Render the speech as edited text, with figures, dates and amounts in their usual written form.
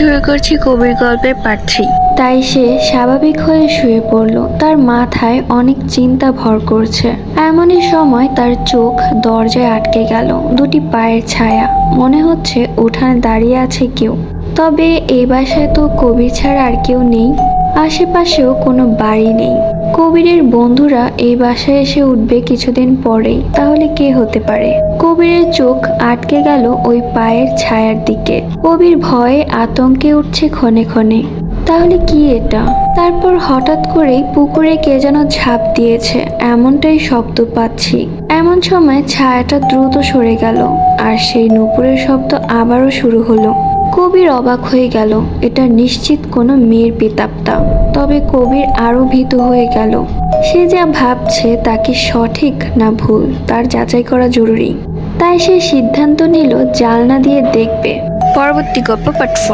শুরু করছি কবির গল্পের পার্ট 3। তাই সে স্বাভাবিক হয়ে শুয়ে পড়ল। তার মাথায় অনেক চিন্তা ভর করছে। এমনই সময় তার চোখ দরজায় আটকে গেল। দুটি পায়ের ছায়া, মনে হচ্ছে উঠানে দাঁড়িয়ে আছে কেউ। তবে এই বাসায় তো কবির ছাড়া আর কেউ নেই। আশেপাশেও কোনো বাড়ি নেই। কবিরের বন্ধুরা এই বাসায় এসে উঠবে কিছুদিন পরেই, তাহলে কে হতে পারে? কবিরের চোখ আটকে গেল ওই পায়ের ছায়ার দিকে। কবির ভয়ে আতঙ্কে উঠছে ক্ষণে ক্ষণে। তাহলে কি এটা? তারপর হঠাৎ করেই পুকুরে কে যেন ঝাঁপ দিয়েছে, এমনটাই শব্দ পাচ্ছি। এমন সময় ছায়াটা দ্রুত সরে গেল, আর সেই নুপুরের শব্দ আবারও শুরু হলো। কবির অবাক হয়ে গেল, এটা নিশ্চিত কোনো মেয়ের পেতাপ্তা। তবে কবির আরো ভীতু হয়ে গেল। সে যা ভাবছে তা কি সঠিক না ভুল, তার যাচাই করা জরুরি। তাই সে সিদ্ধান্ত নিল জানলা দিয়ে দেখবে। পরবর্তী গল্প পার্ট 4।